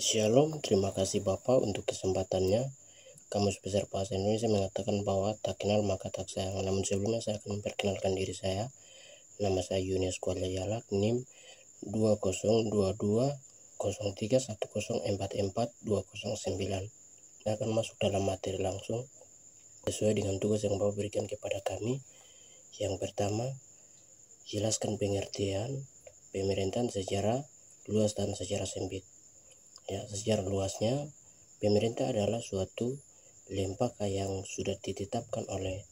Shalom, terima kasih Bapak untuk kesempatannya. Kamus Besar Bahasa Indonesia mengatakan bahwa tak kenal maka tak sayang. Namun sebelumnya saya akan memperkenalkan diri saya. Nama saya Yunius Kualayalak, NIM 20220310444209. Saya akan masuk dalam materi langsung sesuai dengan tugas yang Bapak berikan kepada kami. Yang pertama, jelaskan pengertian pemerintahan secara luas dan secara sempit. Ya, secara luasnya, pemerintah adalah suatu lembaga yang sudah ditetapkan oleh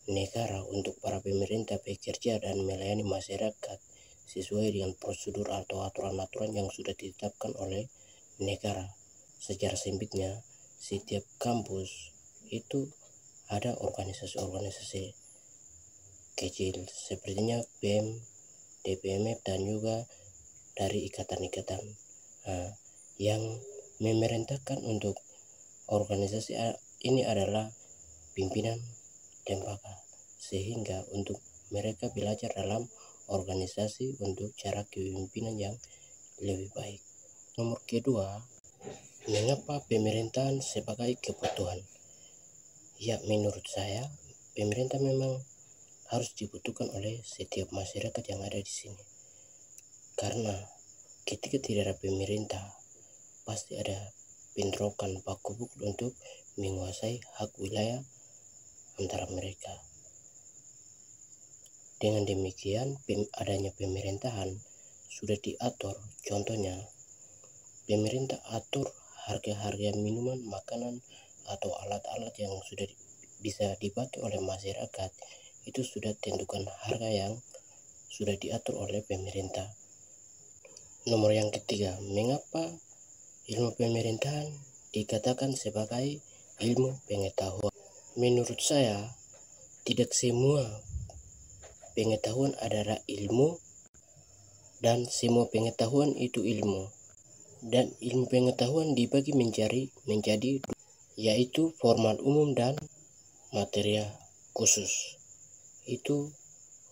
negara untuk para pemerintah bekerja dan melayani masyarakat sesuai dengan prosedur atau aturan-aturan yang sudah ditetapkan oleh negara. Secara sempitnya, setiap kampus itu ada organisasi-organisasi kecil sepertinya BEM, DPMF, dan juga dari ikatan-ikatan yang memerintahkan untuk organisasi ini adalah pimpinan lembaga, sehingga untuk mereka belajar dalam organisasi untuk cara kepemimpinan yang lebih baik. Nomor kedua, mengapa pemerintahan sebagai kebutuhan? Ya, menurut saya pemerintah memang harus dibutuhkan oleh setiap masyarakat yang ada di sini, karena ketika tidak ada pemerintah pasti ada bentrokan baku pukul untuk menguasai hak wilayah antara mereka. Dengan demikian, adanya pemerintahan sudah diatur. Contohnya, pemerintah atur harga-harga minuman, makanan, atau alat-alat yang sudah bisa dipakai oleh masyarakat. Itu sudah tentukan harga yang sudah diatur oleh pemerintah. Nomor yang ketiga, mengapa ilmu pemerintahan dikatakan sebagai ilmu pengetahuan? Menurut saya, tidak semua pengetahuan adalah ilmu dan semua pengetahuan itu ilmu. Dan ilmu pengetahuan dibagi menjadi yaitu formal umum dan material khusus. Itu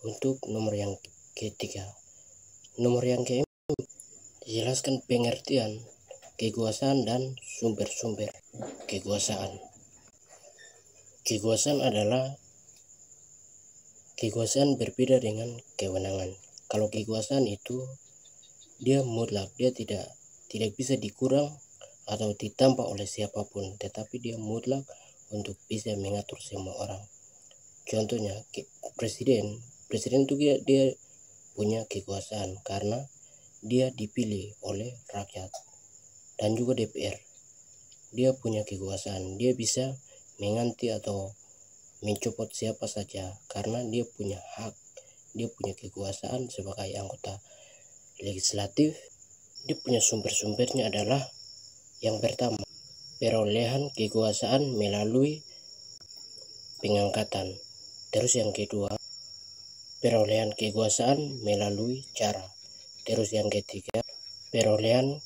untuk nomor yang ketiga. Nomor yang keempat, jelaskan pengertian kekuasaan dan sumber-sumber kekuasaan. Kekuasaan berbeda dengan kewenangan. Kalau kekuasaan itu dia mutlak, dia tidak bisa dikurang atau ditambah oleh siapapun, tetapi dia mutlak untuk bisa mengatur semua orang. Contohnya presiden itu dia punya kekuasaan karena dia dipilih oleh rakyat. Dan juga DPR, dia punya kekuasaan, dia bisa mengganti atau mencopot siapa saja karena dia punya hak, dia punya kekuasaan sebagai anggota legislatif. Dia punya sumber-sumbernya adalah yang pertama, perolehan kekuasaan melalui pengangkatan. Terus yang kedua, perolehan kekuasaan melalui cara. Terus yang ketiga, perolehan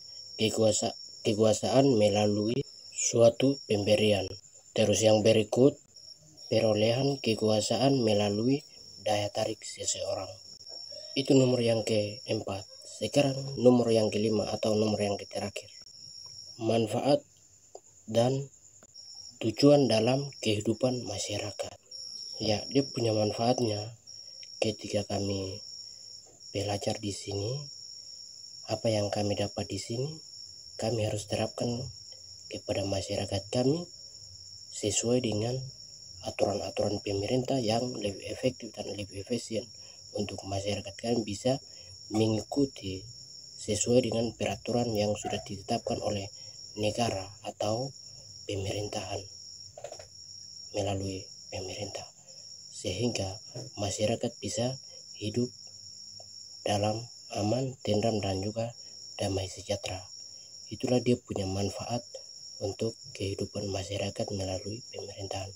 kekuasaan melalui suatu pemberian. Terus yang berikut, perolehan kekuasaan melalui daya tarik seseorang. Itu nomor yang keempat. Sekarang nomor yang kelima atau nomor yang terakhir, manfaat dan tujuan dalam kehidupan masyarakat. Ya, dia punya manfaatnya. Ketika kami belajar di sini, apa yang kami dapat di sini, kami harus terapkan kepada masyarakat kami sesuai dengan aturan-aturan pemerintah yang lebih efektif dan lebih efisien untuk masyarakat kami bisa mengikuti sesuai dengan peraturan yang sudah ditetapkan oleh negara atau pemerintahan melalui pemerintah, sehingga masyarakat bisa hidup dalam aman, tentram, dan juga damai sejahtera. Itulah dia punya manfaat untuk kehidupan masyarakat melalui pemerintahan.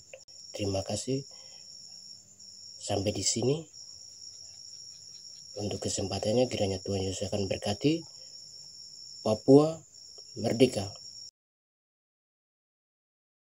Terima kasih. Sampai di sini untuk kesempatannya, kiranya Tuhan Yesus akan berkati. Papua merdeka.